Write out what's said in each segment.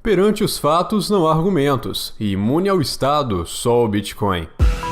Perante os fatos, não há argumentos, e imune ao Estado, só o Bitcoin.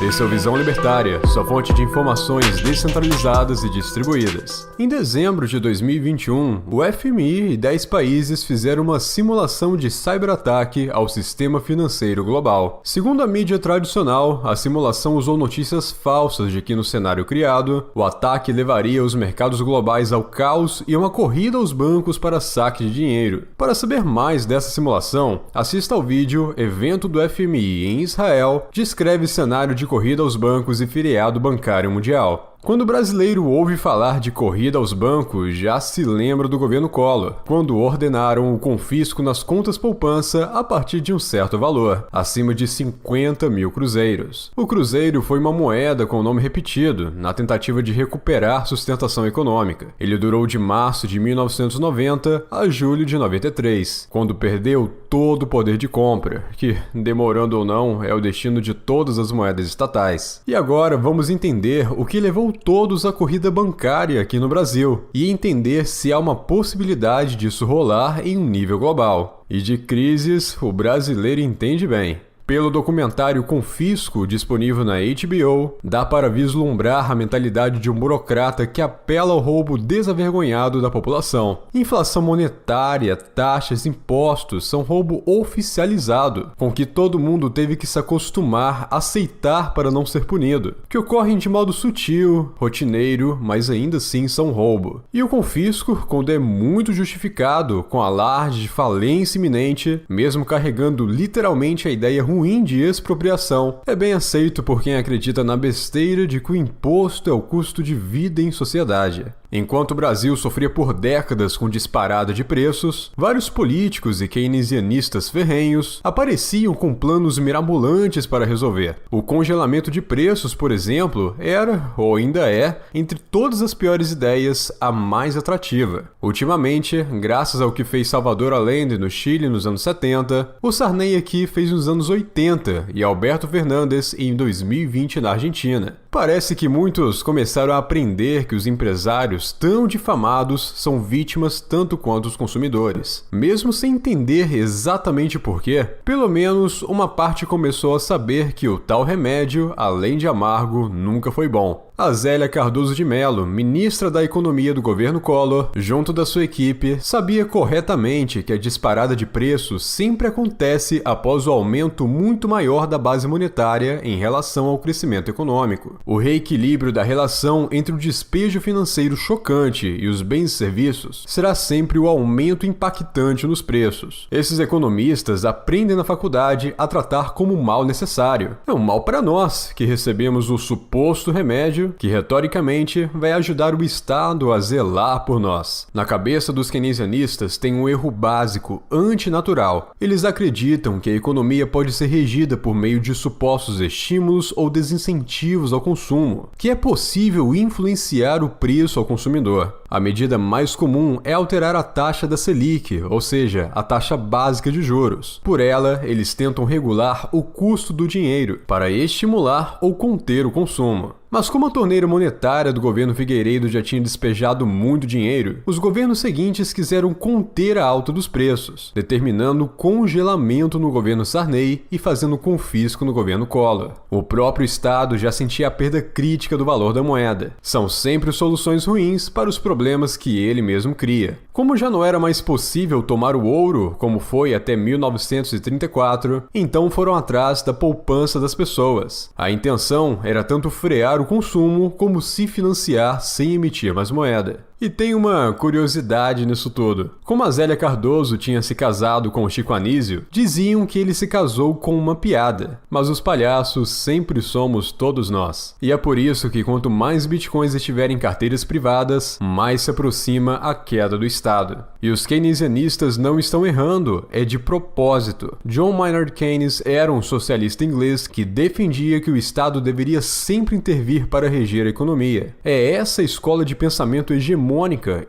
Esse é o Visão Libertária, sua fonte de informações descentralizadas e distribuídas. Em dezembro de 2021, o FMI e 10 países fizeram uma simulação de cyberataque ao sistema financeiro global. Segundo a mídia tradicional, a simulação usou notícias falsas de que no cenário criado, o ataque levaria os mercados globais ao caos e uma corrida aos bancos para saque de dinheiro. Para saber mais dessa simulação, assista ao vídeo Evento do FMI em Israel descreve cenário de corrida aos bancos e feriado bancário mundial. Quando o brasileiro ouve falar de corrida aos bancos, já se lembra do governo Collor, quando ordenaram o confisco nas contas poupança a partir de um certo valor, acima de 50 mil cruzeiros. O cruzeiro foi uma moeda com nome repetido, na tentativa de recuperar sustentação econômica. Ele durou de março de 1990 a julho de 93, quando perdeu todo o poder de compra, que, demorando ou não, é o destino de todas as moedas estatais. E agora vamos entender o que levou todos à corrida bancária aqui no Brasil e entender se há uma possibilidade disso rolar em um nível global. E de crises, o brasileiro entende bem. Pelo documentário Confisco, disponível na HBO, dá para vislumbrar a mentalidade de um burocrata que apela ao roubo desavergonhado da população. Inflação monetária, taxas, impostos são roubo oficializado, com que todo mundo teve que se acostumar, aceitar para não ser punido, que ocorrem de modo sutil, rotineiro, mas ainda assim são roubo. E o confisco, quando é muito justificado, com alarde de falência iminente, mesmo carregando literalmente a ideia ruim de expropriação, é bem aceito por quem acredita na besteira de que o imposto é o custo de vida em sociedade. Enquanto o Brasil sofria por décadas com disparada de preços, vários políticos e keynesianistas ferrenhos apareciam com planos mirabolantes para resolver. O congelamento de preços, por exemplo, era, ou ainda é, entre todas as piores ideias, a mais atrativa. Ultimamente, graças ao que fez Salvador Allende no Chile nos anos 70, o Sarney aqui fez nos anos 80 e Alberto Fernandes em 2020 na Argentina. Parece que muitos começaram a aprender que os empresários tão difamados são vítimas tanto quanto os consumidores. Mesmo sem entender exatamente porquê, pelo menos uma parte começou a saber que o tal remédio, além de amargo, nunca foi bom. A Zélia Cardoso de Mello, ministra da Economia do governo Collor, junto da sua equipe, sabia corretamente que a disparada de preços sempre acontece após o aumento muito maior da base monetária em relação ao crescimento econômico. O reequilíbrio da relação entre o despejo financeiro chocante e os bens e serviços será sempre o aumento impactante nos preços. Esses economistas aprendem na faculdade a tratar como um mal necessário. É um mal para nós, que recebemos o suposto remédio que, retoricamente, vai ajudar o Estado a zelar por nós. Na cabeça dos keynesianistas tem um erro básico, antinatural. Eles acreditam que a economia pode ser regida por meio de supostos estímulos ou desincentivos ao consumo, que é possível influenciar o preço ao consumidor. A medida mais comum é alterar a taxa da Selic, ou seja, a taxa básica de juros. Por ela, eles tentam regular o custo do dinheiro para estimular ou conter o consumo. Mas como a torneira monetária do governo Figueiredo já tinha despejado muito dinheiro, os governos seguintes quiseram conter a alta dos preços, determinando congelamento no governo Sarney e fazendo confisco no governo Collor. O próprio Estado já sentia a perda crítica do valor da moeda. São sempre soluções ruins para os problemas que ele mesmo cria. Como já não era mais possível tomar o ouro, como foi até 1934, então foram atrás da poupança das pessoas. A intenção era tanto frear o consumo como se financiar sem emitir mais moeda. E tem uma curiosidade nisso tudo. Como a Zélia Cardoso tinha se casado com o Chico Anísio, diziam que ele se casou com uma piada. Mas os palhaços sempre somos todos nós. E é por isso que quanto mais bitcoins estiverem em carteiras privadas, mais se aproxima a queda do Estado. E os keynesianistas não estão errando, é de propósito. John Maynard Keynes era um socialista inglês que defendia que o Estado deveria sempre intervir para reger a economia. É essa escola de pensamento hegemônica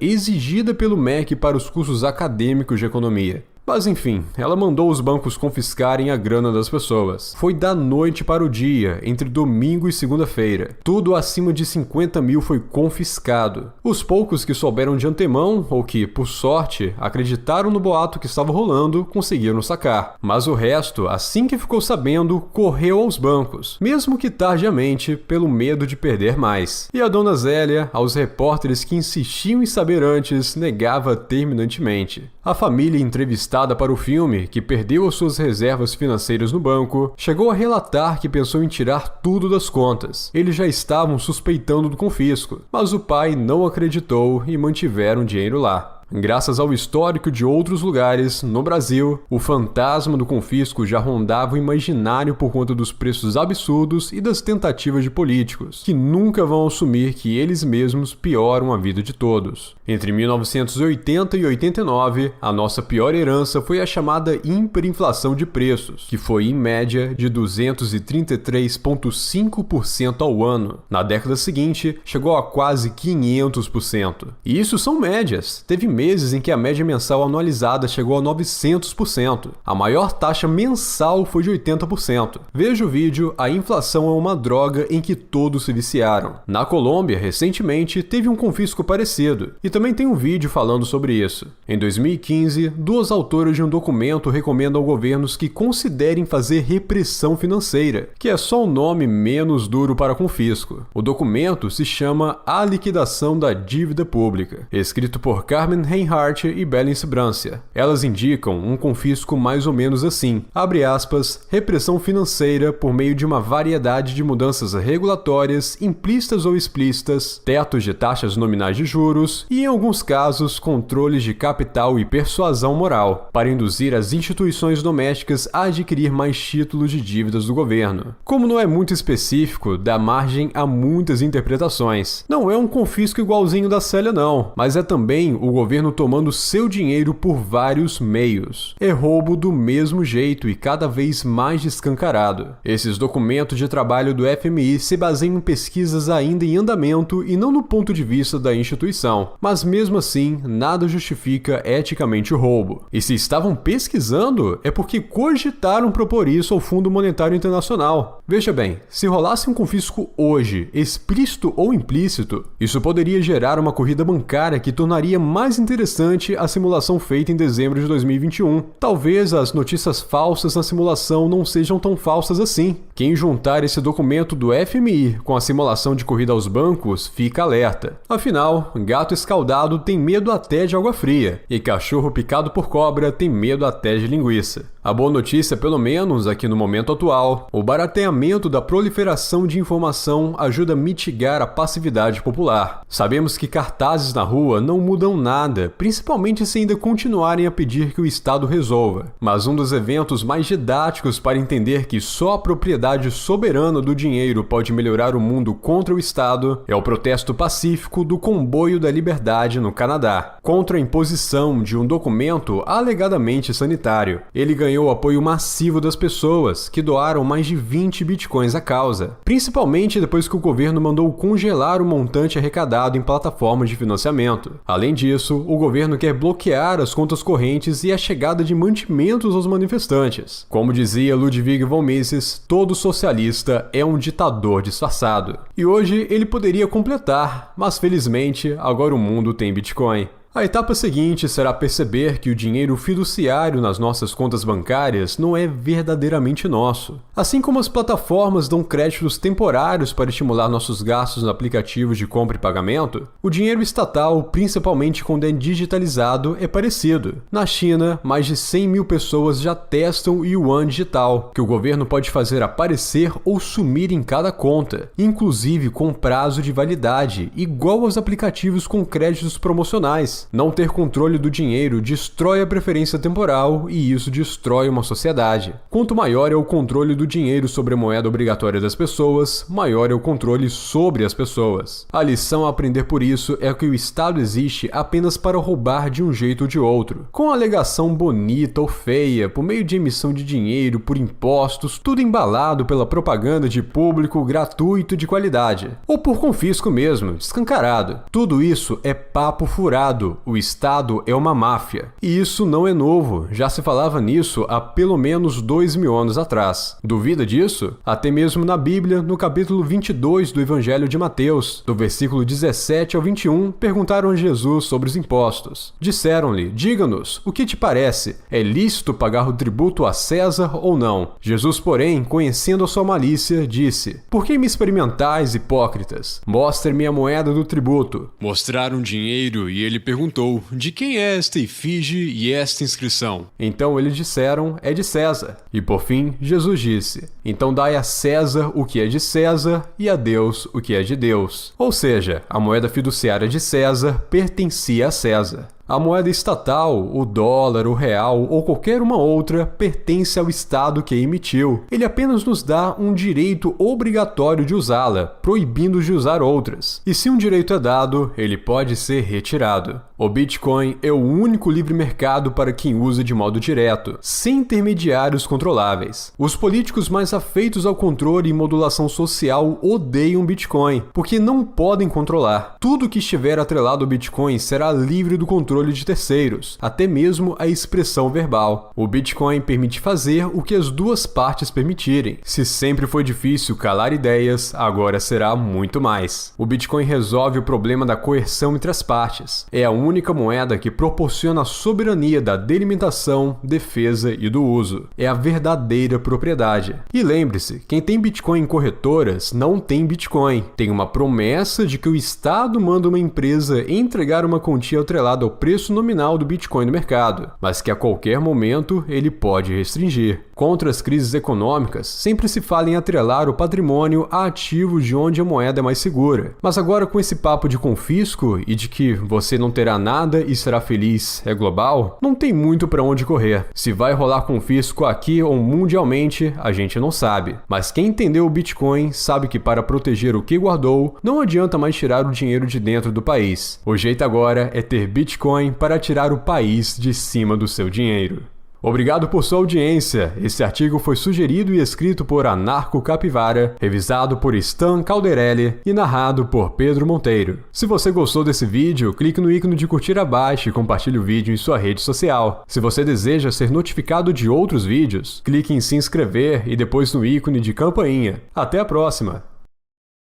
exigida pelo MEC para os cursos acadêmicos de economia. Mas enfim, ela mandou os bancos confiscarem a grana das pessoas. Foi da noite para o dia, entre domingo e segunda-feira. Tudo acima de 50 mil foi confiscado. Os poucos que souberam de antemão, ou que, por sorte, acreditaram no boato que estava rolando, conseguiram sacar. Mas o resto, assim que ficou sabendo, correu aos bancos, mesmo que tardiamente, pelo medo de perder mais. E a dona Zélia, aos repórteres que insistiam em saber antes, negava terminantemente. A família entrevistada para o filme, que perdeu as suas reservas financeiras no banco, chegou a relatar que pensou em tirar tudo das contas. Eles já estavam suspeitando do confisco, mas o pai não acreditou e mantiveram o dinheiro lá. Graças ao histórico de outros lugares, no Brasil, o fantasma do confisco já rondava o imaginário por conta dos preços absurdos e das tentativas de políticos, que nunca vão assumir que eles mesmos pioram a vida de todos. Entre 1980 e 89, a nossa pior herança foi a chamada hiperinflação de preços, que foi em média de 233,5% ao ano. Na década seguinte, chegou a quase 500%. E isso são médias. Teve meses em que a média mensal anualizada chegou a 900%. A maior taxa mensal foi de 80%. Veja o vídeo A Inflação é uma Droga em que todos se viciaram. Na Colômbia, recentemente, teve um confisco parecido, e também tem um vídeo falando sobre isso. Em 2015, duas autoras de um documento recomendam ao governos que considerem fazer repressão financeira, que é só um nome menos duro para confisco. O documento se chama A Liquidação da Dívida Pública, escrito por Carmen Reinhardt e Belens Brancia. Elas indicam um confisco mais ou menos assim, abre aspas, repressão financeira por meio de uma variedade de mudanças regulatórias, implícitas ou explícitas, tetos de taxas nominais de juros e, em alguns casos, controles de capital e persuasão moral, para induzir as instituições domésticas a adquirir mais títulos de dívidas do governo. Como não é muito específico, dá margem a muitas interpretações. Não é um confisco igualzinho da Célia não, mas é também o governo tomando seu dinheiro por vários meios. É roubo do mesmo jeito e cada vez mais escancarado. Esses documentos de trabalho do FMI se baseiam em pesquisas ainda em andamento e não no ponto de vista da instituição, mas mesmo assim, nada justifica eticamente o roubo. E se estavam pesquisando, é porque cogitaram propor isso ao Fundo Monetário Internacional. Veja bem, se rolasse um confisco hoje, explícito ou implícito, isso poderia gerar uma corrida bancária que tornaria mais interessante a simulação feita em dezembro de 2021. Talvez as notícias falsas na simulação não sejam tão falsas assim. Quem juntar esse documento do FMI com a simulação de corrida aos bancos, fica alerta. Afinal, gato escaldado tem medo até de água fria, e cachorro picado por cobra tem medo até de linguiça. A boa notícia, pelo menos aqui no momento atual, o barateamento da proliferação de informação ajuda a mitigar a passividade popular. Sabemos que cartazes na rua não mudam nada, principalmente se ainda continuarem a pedir que o Estado resolva. Mas um dos eventos mais didáticos para entender que só a propriedade soberana do dinheiro pode melhorar o mundo contra o Estado é o protesto pacífico do Comboio da Liberdade no Canadá, contra a imposição de um documento alegadamente sanitário. Ele ganhou o apoio massivo das pessoas, que doaram mais de 20 bitcoins à causa, principalmente depois que o governo mandou congelar o montante arrecadado em plataformas de financiamento. Além disso, o governo quer bloquear as contas correntes e a chegada de mantimentos aos manifestantes. Como dizia Ludwig von Mises, todo socialista é um ditador disfarçado. E hoje ele poderia completar, mas felizmente agora o mundo tem Bitcoin. A etapa seguinte será perceber que o dinheiro fiduciário nas nossas contas bancárias não é verdadeiramente nosso. Assim como as plataformas dão créditos temporários para estimular nossos gastos nos aplicativos de compra e pagamento, o dinheiro estatal, principalmente quando é digitalizado, é parecido. Na China, mais de 100 mil pessoas já testam o yuan digital, que o governo pode fazer aparecer ou sumir em cada conta, inclusive com prazo de validade, igual aos aplicativos com créditos promocionais. Não ter controle do dinheiro destrói a preferência temporal e isso destrói uma sociedade. Quanto maior é o controle do dinheiro sobre a moeda obrigatória das pessoas, maior é o controle sobre as pessoas. A lição a aprender por isso é que o Estado existe apenas para roubar de um jeito ou de outro, com alegação bonita ou feia, por meio de emissão de dinheiro, por impostos, tudo embalado pela propaganda de público gratuito de qualidade, ou por confisco mesmo, escancarado. Tudo isso é papo furado Estado, o Estado é uma máfia. E isso não é novo, já se falava nisso há pelo menos 2000 anos atrás. Duvida disso? Até mesmo na Bíblia, no capítulo 22 do Evangelho de Mateus, do versículo 17 ao 21, perguntaram a Jesus sobre os impostos. Disseram-lhe: diga-nos, o que te parece? É lícito pagar o tributo a César ou não? Jesus, porém, conhecendo a sua malícia, disse: por que me experimentais, hipócritas? Mostre-me a moeda do tributo. Mostraram dinheiro e ele perguntou: de quem é esta efígie e esta inscrição? Então eles disseram: é de César. E por fim, Jesus disse: então dai a César o que é de César e a Deus o que é de Deus. Ou seja, a moeda fiduciária de César pertencia a César. A moeda estatal, o dólar, o real ou qualquer uma outra pertence ao Estado que a emitiu. Ele apenas nos dá um direito obrigatório de usá-la, proibindo de usar outras. E se um direito é dado, ele pode ser retirado. O Bitcoin é o único livre mercado para quem usa de modo direto, sem intermediários controláveis. Os políticos mais afeitos ao controle e modulação social odeiam Bitcoin, porque não podem controlar. Tudo que estiver atrelado ao Bitcoin será livre do controle de terceiros, até mesmo a expressão verbal. O Bitcoin permite fazer o que as duas partes permitirem. Se sempre foi difícil calar ideias, agora será muito mais. O Bitcoin resolve o problema da coerção entre as partes. É a única moeda que proporciona a soberania da delimitação, defesa e do uso. É a verdadeira propriedade. E lembre-se, quem tem Bitcoin em corretoras não tem Bitcoin. Tem uma promessa de que o Estado manda uma empresa entregar uma quantia atrelada ao preço nominal do Bitcoin no mercado, mas que a qualquer momento ele pode restringir. Contra as crises econômicas, sempre se fala em atrelar o patrimônio a ativos de onde a moeda é mais segura. Mas agora com esse papo de confisco e de que você não terá nada e será feliz é global, não tem muito para onde correr. Se vai rolar confisco aqui ou mundialmente, a gente não sabe. Mas quem entendeu o Bitcoin sabe que para proteger o que guardou, não adianta mais tirar o dinheiro de dentro do país. O jeito agora é ter Bitcoin para tirar o país de cima do seu dinheiro. Obrigado por sua audiência. Esse artigo foi sugerido e escrito por Anarco Capivara, revisado por Stan Calderelli e narrado por Pedro Monteiro. Se você gostou desse vídeo, clique no ícone de curtir abaixo e compartilhe o vídeo em sua rede social. Se você deseja ser notificado de outros vídeos, clique em se inscrever e depois no ícone de campainha. Até a próxima!